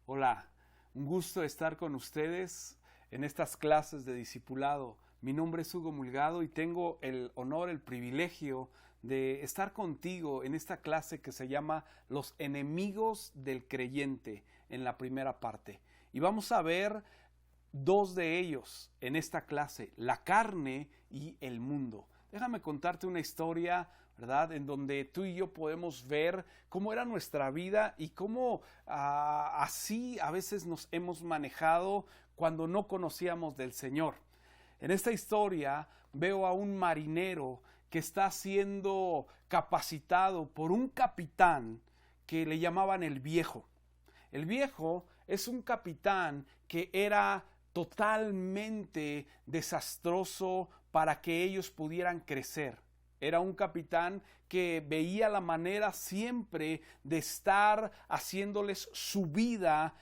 Hola, un gusto estar con ustedes en estas clases de discipulado. Mi nombre es Hugo Mulgado y tengo el honor, el privilegio de estar contigo en esta clase que se llama Los enemigos del creyente en la primera parte. Y vamos a ver dos de ellos en esta clase, la carne y el mundo. Déjame contarte una historia, ¿verdad?, en donde tú y yo podemos ver cómo era nuestra vida y cómo así a veces nos hemos manejado cuando no conocíamos del Señor. En esta historia veo a un marinero que está siendo capacitado por un capitán que le llamaban el Viejo. El Viejo es un capitán que era totalmente desastroso para que ellos pudieran crecer. Era un capitán que veía la manera siempre de estar haciéndoles su vida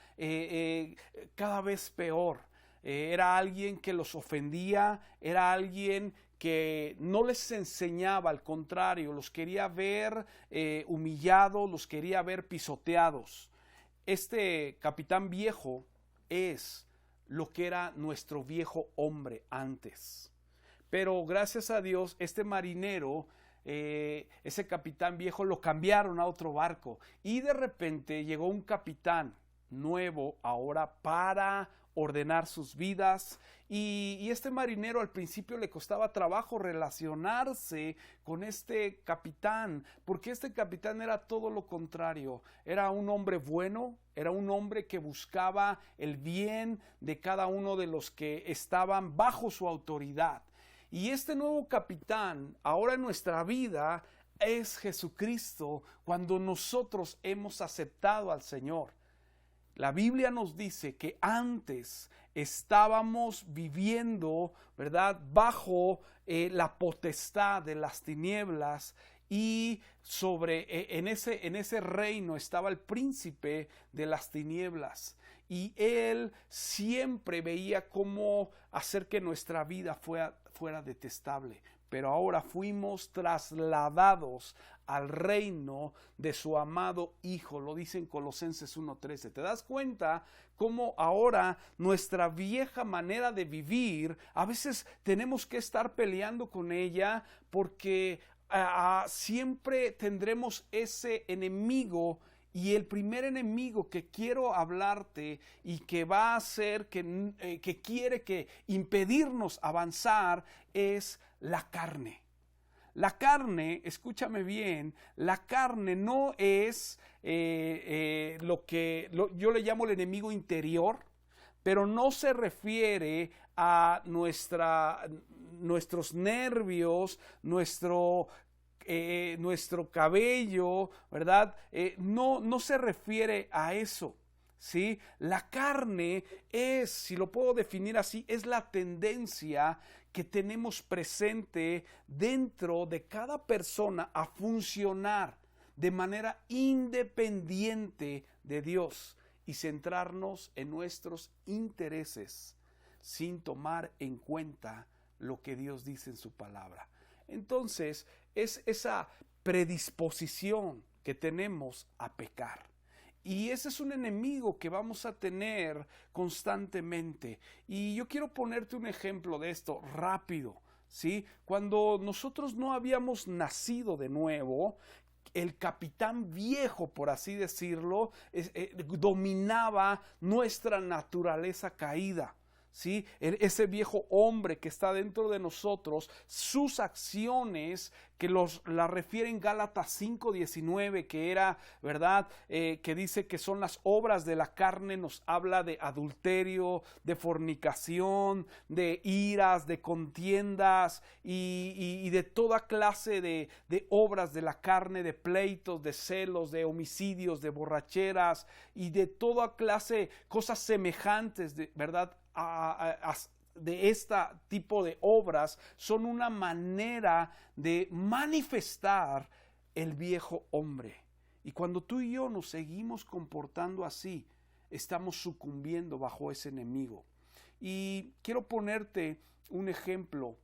cada vez peor. Era alguien que los ofendía, era alguien que no les enseñaba, al contrario, los quería ver humillados, los quería ver pisoteados. Este capitán Viejo es lo que era nuestro viejo hombre antes. Pero gracias a Dios, este marinero, ese capitán Viejo, lo cambiaron a otro barco. Y de repente llegó un capitán nuevo ahora para ordenar sus vidas. Y este marinero al principio le costaba trabajo relacionarse con este capitán, porque este capitán era todo lo contrario. Era un hombre bueno, era un hombre que buscaba el bien de cada uno de los que estaban bajo su autoridad. Y este nuevo capitán, ahora en nuestra vida, es Jesucristo cuando nosotros hemos aceptado al Señor. La Biblia nos dice que antes estábamos viviendo, ¿verdad?, bajo la potestad de las tinieblas, y en ese reino estaba el príncipe de las tinieblas. Y él siempre veía cómo hacer que nuestra vida fuera detestable. Pero ahora fuimos trasladados al reino de su amado Hijo. Lo dice en Colosenses 1:13. ¿Te das cuenta cómo ahora nuestra vieja manera de vivir, a veces tenemos que estar peleando con ella porque siempre tendremos ese enemigo? Y el primer enemigo que quiero hablarte y que va a hacer que quiere que impedirnos avanzar es la carne. La carne, escúchame bien, la carne no es yo le llamo el enemigo interior, pero no se refiere a nuestros nervios, nuestro cabello, ¿verdad? No se refiere a eso, ¿sí? La carne es, si lo puedo definir así, es la tendencia que tenemos presente dentro de cada persona a funcionar de manera independiente de Dios y centrarnos en nuestros intereses sin tomar en cuenta lo que Dios dice en su palabra. Entonces, es esa predisposición que tenemos a pecar. Y ese es un enemigo que vamos a tener constantemente. Y yo quiero ponerte un ejemplo de esto rápido, ¿sí? Cuando nosotros no habíamos nacido de nuevo, el capitán Viejo, por así decirlo, dominaba nuestra naturaleza caída. ¿Sí? Ese viejo hombre que está dentro de nosotros, sus acciones que la refieren Gálatas 5:19, que era, ¿verdad?, que dice que son las obras de la carne, nos habla de adulterio, de fornicación, de iras, de contiendas y de toda clase de obras de la carne, de pleitos, de celos, de homicidios, de borracheras y de toda clase de cosas semejantes, ¿verdad?, de este tipo de obras. Son una manera de manifestar el viejo hombre. Y cuando tú y yo nos seguimos comportando así, estamos sucumbiendo bajo ese enemigo. Y quiero ponerte un ejemplo,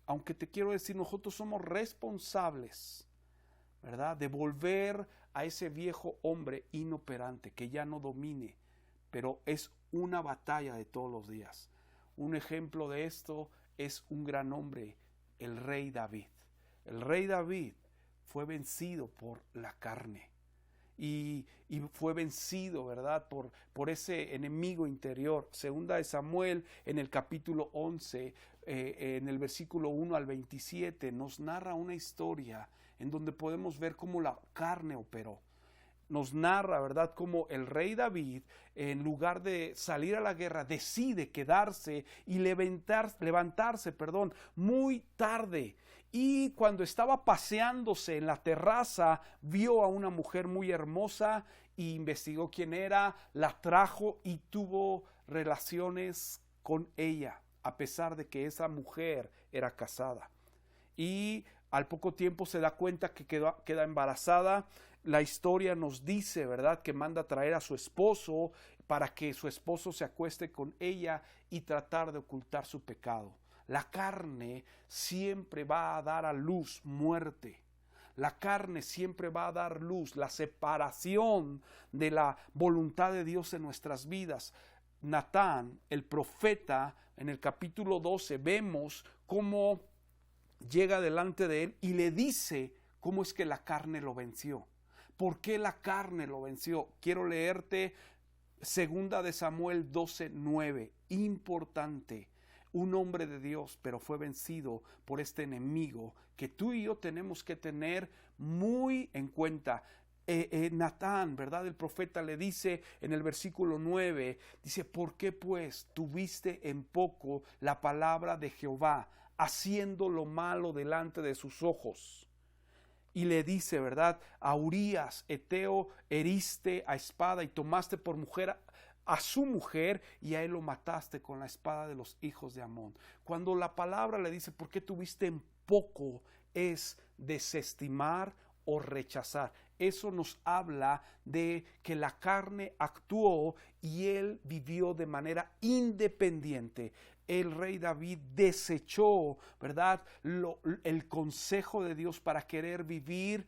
aunque te quiero decir, nosotros somos responsables, ¿verdad?, de volver a ese viejo hombre inoperante que ya no domine. pero es una batalla de todos los días. Un ejemplo de esto es un gran hombre, el rey David. El rey David fue vencido por la carne y fue vencido, ¿verdad? Por ese enemigo interior. Segunda de Samuel, en el capítulo 11, en el versículo 1 al 27, nos narra una historia en donde podemos ver cómo la carne operó. Nos narra, ¿verdad?, cómo el rey David, en lugar de salir a la guerra, decide quedarse y levantarse muy tarde. Y cuando estaba paseándose en la terraza, vio a una mujer muy hermosa e investigó quién era, la trajo y tuvo relaciones con ella, a pesar de que esa mujer era casada. Y al poco tiempo se da cuenta que queda embarazada. La historia nos dice, ¿verdad?, que manda a traer a su esposo para que su esposo se acueste con ella y tratar de ocultar su pecado. La carne siempre va a dar a luz muerte. La carne siempre va a dar luz, la separación de la voluntad de Dios en nuestras vidas. Natán, el profeta, en el capítulo 12 vemos cómo llega delante de él y le dice cómo es que la carne lo venció. ¿Por qué la carne lo venció? Quiero leerte segunda de Samuel 12:9. Importante. Un hombre de Dios, pero fue vencido por este enemigo que tú y yo tenemos que tener muy en cuenta. Natán, ¿verdad? El profeta le dice en el versículo 9, dice, ¿por qué pues tuviste en poco la palabra de Jehová, haciendo lo malo delante de sus ojos? Y le dice, ¿verdad? A Urías, Eteo, heriste a espada y tomaste por mujer a su mujer y a él lo mataste con la espada de los hijos de Amón. Cuando la palabra le dice, ¿por qué tuviste en poco? Es desestimar o rechazar. Eso nos habla de que la carne actuó y él vivió de manera independiente. El rey David desechó, ¿verdad?, el consejo de Dios para querer vivir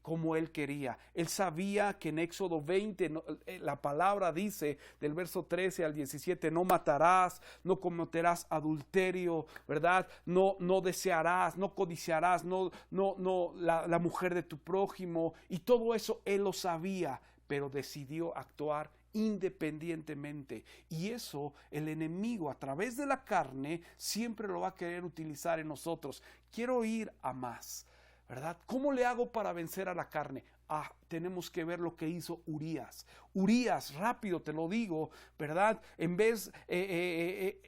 como él quería. Él sabía que en Éxodo 20 la palabra dice del verso 13 al 17, no matarás, no cometerás adulterio, ¿verdad? No desearás, no codiciarás, la mujer de tu prójimo, y todo eso él lo sabía, pero decidió actuar independientemente. Y eso el enemigo a través de la carne siempre lo va a querer utilizar en nosotros. Quiero ir a más, ¿verdad? ¿Cómo le hago para vencer a la carne? Tenemos que ver lo que hizo Urías. Urías, rápido te lo digo, ¿verdad?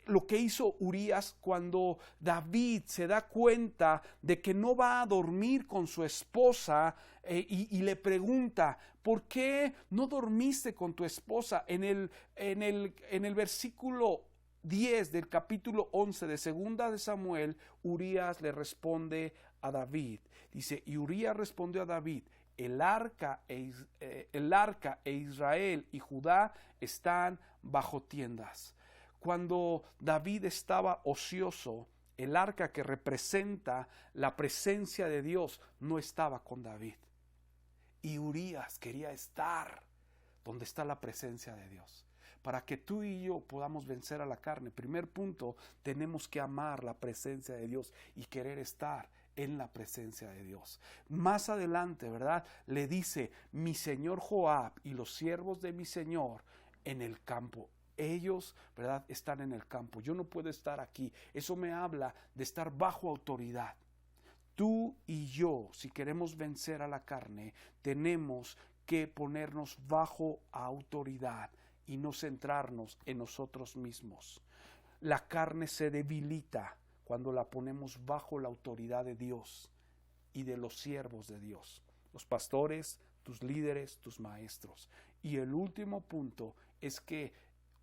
Lo que hizo Urías cuando David se da cuenta de que no va a dormir con su esposa y le pregunta, ¿por qué no dormiste con tu esposa? En el versículo 10 del capítulo 11 de segunda de Samuel, Urías le responde a David. Dice, y Urías respondió a David, el arca e Israel y Judá están bajo tiendas. Cuando David estaba ocioso, el arca, que representa la presencia de Dios, no estaba con David. Y Urías quería estar donde está la presencia de Dios. Para que tú y yo podamos vencer a la carne, primer punto, tenemos que amar la presencia de Dios y querer estar en la presencia de Dios. Más adelante, ¿verdad?, le dice, mi señor Joab y los siervos de mi señor en el campo. Ellos, ¿verdad?, están en el campo. Yo no puedo estar aquí. Eso me habla de estar bajo autoridad. Tú y yo, si queremos vencer a la carne, tenemos que ponernos bajo autoridad y no centrarnos en nosotros mismos. La carne se debilita cuando la ponemos bajo la autoridad de Dios y de los siervos de Dios, los pastores, tus líderes, tus maestros. Y el último punto es que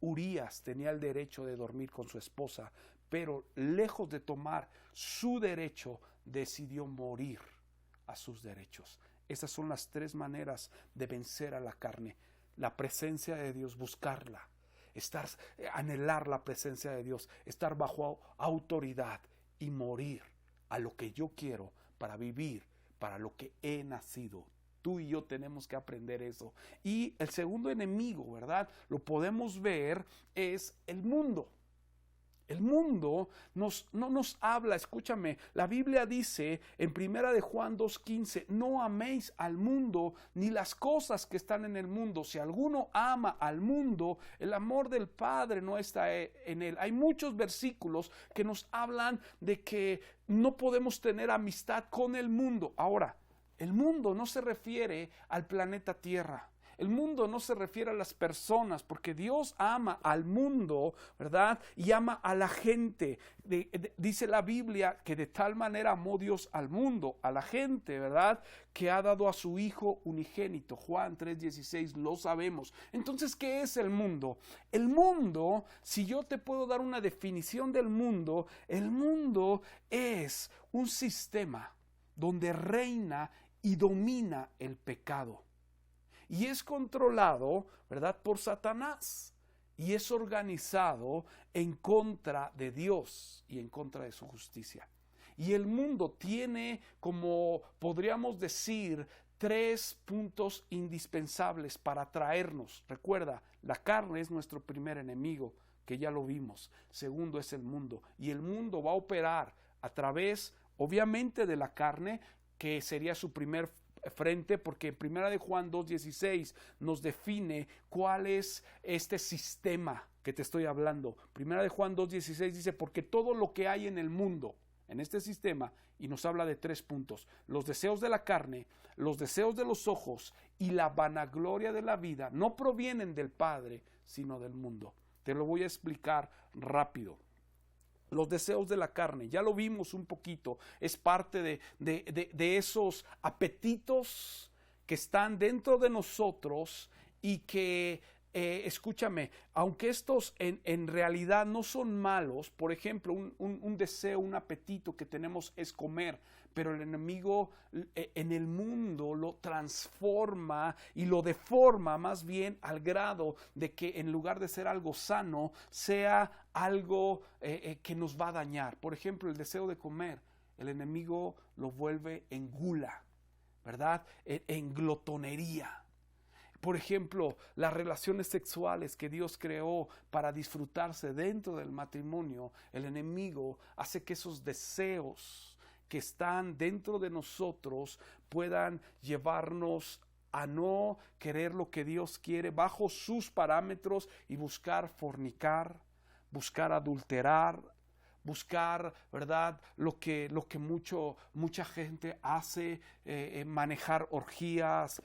Urías tenía el derecho de dormir con su esposa, pero lejos de tomar su derecho, decidió morir a sus derechos. Esas son las tres maneras de vencer a la carne. La presencia de Dios, buscarla, anhelar la presencia de Dios, estar bajo autoridad y morir a lo que yo quiero para vivir, para lo que he nacido Tú y yo tenemos que aprender eso. Y el segundo enemigo, ¿verdad? Lo podemos ver, es el mundo. El mundo no nos habla, escúchame, la Biblia dice en 1 Juan 2:15, no améis al mundo ni las cosas que están en el mundo. Si alguno ama al mundo, el amor del Padre no está en él. Hay muchos versículos que nos hablan de que no podemos tener amistad con el mundo. Ahora, el mundo no se refiere al planeta Tierra. El mundo no se refiere a las personas, porque Dios ama al mundo, ¿verdad? Y ama a la gente. Dice la Biblia que de tal manera amó Dios al mundo, a la gente, ¿verdad? Que ha dado a su Hijo unigénito. Juan 3:16, lo sabemos. Entonces, ¿qué es el mundo? El mundo, si yo te puedo dar una definición del mundo, el mundo es un sistema donde reina y domina el pecado. Y es controlado, ¿verdad?, por Satanás. Y es organizado en contra de Dios y en contra de su justicia. Y el mundo tiene, como podríamos decir, 3 puntos indispensables para atraernos. Recuerda, la carne es nuestro primer enemigo, que ya lo vimos. Segundo es el mundo. Y el mundo va a operar a través, obviamente, de la carne, que sería su primer frente, porque en 1 Juan 2:16 nos define cuál es este sistema que te estoy hablando. 1 Juan 2:16 dice, porque todo lo que hay en el mundo, en este sistema, y nos habla de 3 puntos: los deseos de la carne, los deseos de los ojos y la vanagloria de la vida, no provienen del Padre, sino del mundo. Te lo voy a explicar rápido. Los deseos de la carne, ya lo vimos un poquito, es parte de esos apetitos que están dentro de nosotros y que, escúchame, aunque estos en realidad no son malos. Por ejemplo, un deseo, un apetito que tenemos es comer, pero el enemigo en el mundo lo transforma y lo deforma más bien al grado de que en lugar de ser algo sano, sea algo que nos va a dañar. Por ejemplo, el deseo de comer, el enemigo lo vuelve en gula, ¿verdad? En glotonería. Por ejemplo, las relaciones sexuales que Dios creó para disfrutarse dentro del matrimonio, el enemigo hace que esos deseos que están dentro de nosotros puedan llevarnos a no querer lo que Dios quiere bajo sus parámetros y buscar fornicar, buscar adulterar, buscar, ¿verdad?, lo que mucha gente hace, manejar orgías,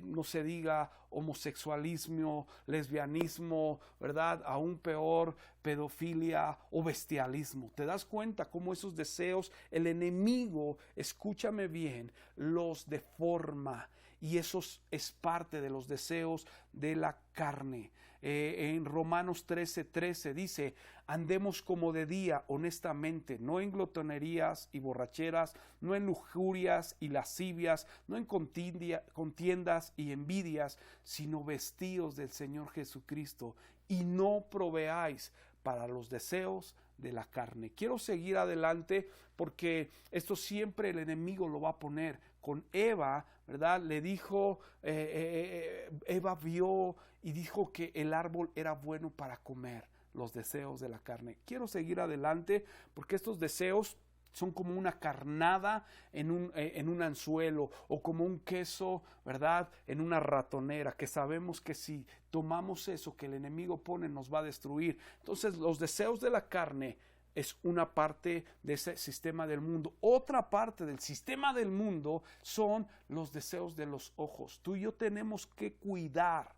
no se diga homosexualismo, lesbianismo, ¿verdad?, aún peor, pedofilia o bestialismo. ¿Te das cuenta cómo esos deseos, el enemigo, escúchame bien, los deforma? Y eso es parte de los deseos de la carne. En Romanos 13:13 dice, andemos como de día honestamente, no en glotonerías y borracheras, no en lujurias y lascivias, no en contiendas y envidias, sino vestidos del Señor Jesucristo, y no proveáis para los deseos de la carne. Quiero seguir adelante porque esto siempre el enemigo lo va a poner. Con Eva, ¿verdad? Le dijo, Eva vio y dijo que el árbol era bueno para comer, los deseos de la carne. Quiero seguir adelante porque estos deseos son como una carnada en un anzuelo, o como un queso, ¿verdad?, en una ratonera, que sabemos que si tomamos eso que el enemigo pone nos va a destruir. Entonces los deseos de la carne es una parte de ese sistema del mundo. Otra parte del sistema del mundo son los deseos de los ojos. Tú y yo tenemos que cuidar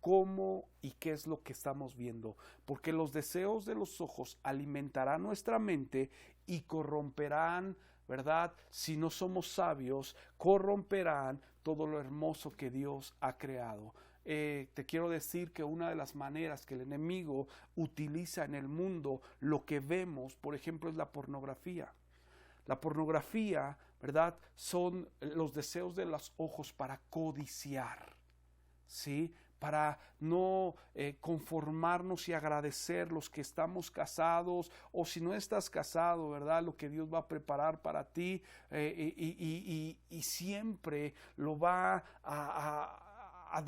cómo y qué es lo que estamos viendo, porque los deseos de los ojos alimentarán nuestra mente y corromperán, ¿verdad? Si no somos sabios, corromperán todo lo hermoso que Dios ha creado. Te quiero decir que una de las maneras que el enemigo utiliza en el mundo lo que vemos, por ejemplo, es la pornografía. La pornografía, ¿verdad?, son los deseos de los ojos para codiciar, ¿sí?, para no conformarnos y agradecer los que estamos casados, o si no estás casado, ¿verdad? Lo que Dios va a preparar para ti, y siempre lo va a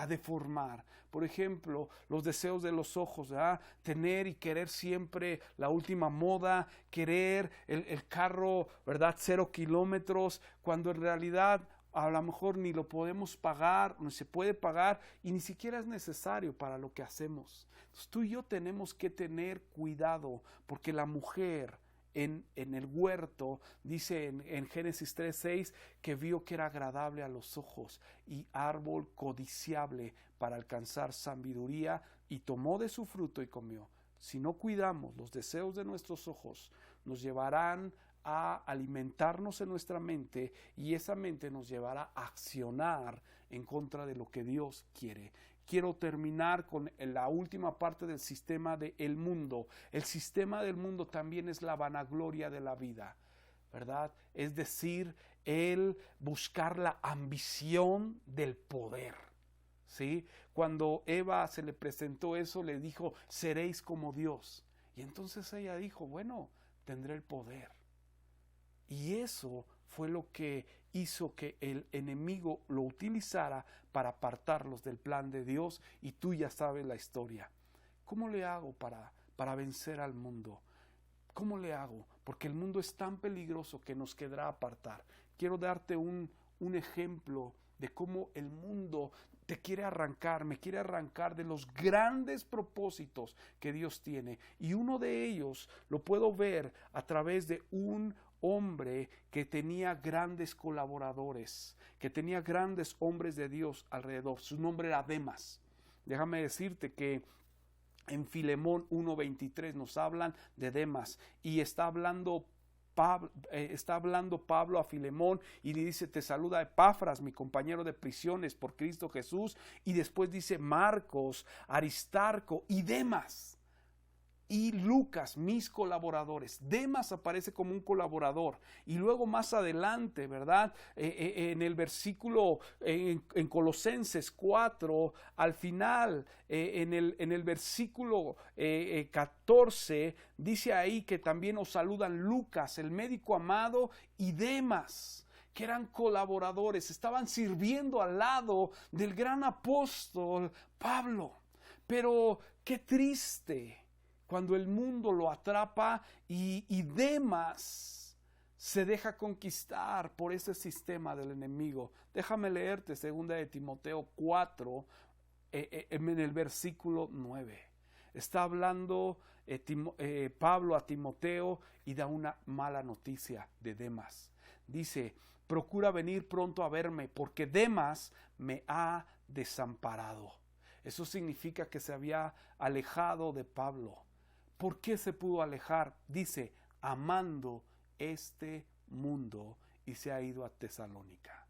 deformar. Por ejemplo, los deseos de los ojos, ¿verdad? Tener y querer siempre la última moda, querer el carro, ¿verdad? 0 kilómetros, cuando en realidad a lo mejor ni lo podemos pagar, no se puede pagar y ni siquiera es necesario para lo que hacemos. Entonces, tú y yo tenemos que tener cuidado, porque la mujer en el huerto dice en Génesis 3:6 que vio que era agradable a los ojos y árbol codiciable para alcanzar sabiduría, y tomó de su fruto y comió. Si no cuidamos, los deseos de nuestros ojos nos llevarán a alimentarnos en nuestra mente, y esa mente nos llevará a accionar en contra de lo que Dios quiere. Quiero terminar con la última parte del sistema del mundo. El sistema del mundo también es la vanagloria de la vida, ¿verdad? Es decir, el buscar la ambición del poder, ¿sí? Cuando Eva se le presentó eso, le dijo, seréis como Dios. Y entonces ella dijo, bueno, tendré el poder. Y eso fue lo que hizo que el enemigo lo utilizara para apartarlos del plan de Dios, y tú ya sabes la historia. ¿Cómo le hago para vencer al mundo? ¿Cómo le hago? Porque el mundo es tan peligroso que nos quedará apartar. Quiero darte un ejemplo de cómo el mundo te quiere arrancar, me quiere arrancar de los grandes propósitos que Dios tiene. Y uno de ellos lo puedo ver a través de un hombre que tenía grandes colaboradores, que tenía grandes hombres de Dios alrededor. Su nombre era Demas. Déjame decirte que en Filemón 1:23 nos hablan de Demas, y está hablando Pablo a Filemón y le dice, te saluda Epafras, mi compañero de prisiones por Cristo Jesús, y después dice Marcos, Aristarco y Demas y Lucas, mis colaboradores. Demas aparece como un colaborador, y luego más adelante, ¿verdad? En el versículo, en Colosenses 4, al final, en el versículo 14, dice ahí que también os saludan Lucas, el médico amado, y Demas, que eran colaboradores, estaban sirviendo al lado del gran apóstol Pablo. Pero qué triste cuando el mundo lo atrapa y Demas se deja conquistar por ese sistema del enemigo. Déjame leerte 2 de Timoteo 4, en el versículo 9. Está hablando Pablo a Timoteo y da una mala noticia de Demas. Dice, procura venir pronto a verme, porque Demas me ha desamparado. Eso significa que se había alejado de Pablo. ¿Por qué se pudo alejar? Dice, amando este mundo, y se ha ido a Tesalónica.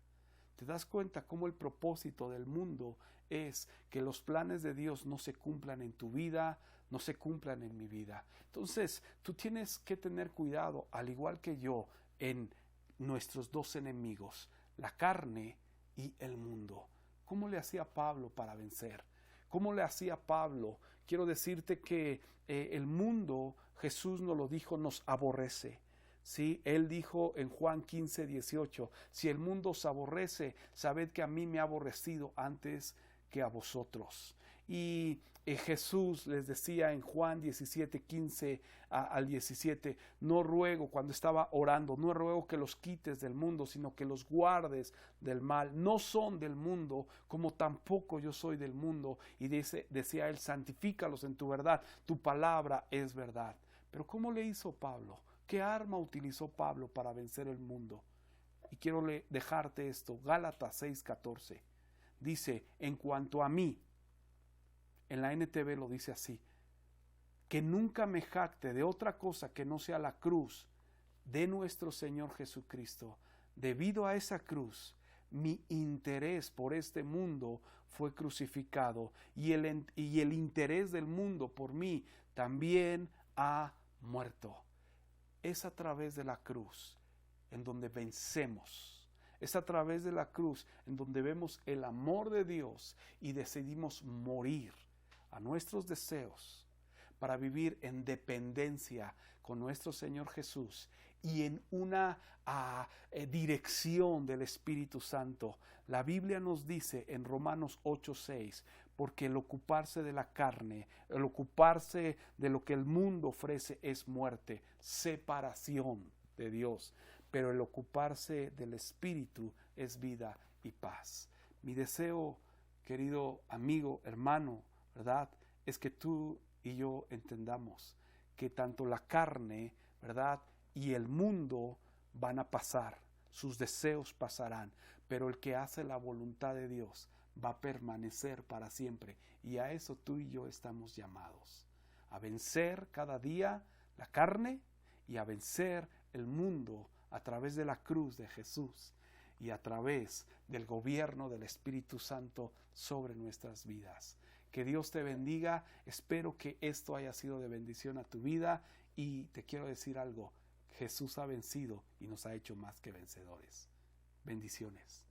¿Te das cuenta cómo el propósito del mundo es que los planes de Dios no se cumplan en tu vida, no se cumplan en mi vida? Entonces, tú tienes que tener cuidado, al igual que yo, en nuestros dos enemigos, la carne y el mundo. ¿Cómo le hacía Pablo para vencer? ¿Cómo le hacía Pablo? Quiero decirte que el mundo, Jesús nos lo dijo, nos aborrece. ¿Sí? Él dijo en Juan 15:18, si el mundo os aborrece, sabed que a mí me ha aborrecido antes que a vosotros. Y Jesús les decía en Juan 17:15 al 17, no ruego, cuando estaba orando, no ruego que los quites del mundo, sino que los guardes del mal. No son del mundo, como tampoco yo soy del mundo. Y decía él, santifícalos en tu verdad, tu palabra es verdad. Pero ¿cómo le hizo Pablo? ¿Qué arma utilizó Pablo para vencer el mundo? Y quiero dejarte esto, Gálatas 6:14. Dice, en cuanto a mí, en la NTV lo dice así, que nunca me jacte de otra cosa que no sea la cruz de nuestro Señor Jesucristo. Debido a esa cruz, mi interés por este mundo fue crucificado, y el interés del mundo por mí también ha muerto. Es a través de la cruz en donde vencemos. Es a través de la cruz en donde vemos el amor de Dios y decidimos morir a nuestros deseos para vivir en dependencia con nuestro Señor Jesús y en una dirección del Espíritu Santo. La Biblia nos dice en Romanos 8:6, porque el ocuparse de la carne, el ocuparse de lo que el mundo ofrece es muerte, separación de Dios, pero el ocuparse del Espíritu es vida y paz. Mi deseo, querido amigo, hermano, ¿verdad?, es que tú y yo entendamos que tanto la carne, ¿verdad?, y el mundo van a pasar, sus deseos pasarán, pero el que hace la voluntad de Dios va a permanecer para siempre, y a eso tú y yo estamos llamados, a vencer cada día la carne y a vencer el mundo a través de la cruz de Jesús y a través del gobierno del Espíritu Santo sobre nuestras vidas. Que Dios te bendiga, espero que esto haya sido de bendición a tu vida y te quiero decir algo, Jesús ha vencido y nos ha hecho más que vencedores. Bendiciones.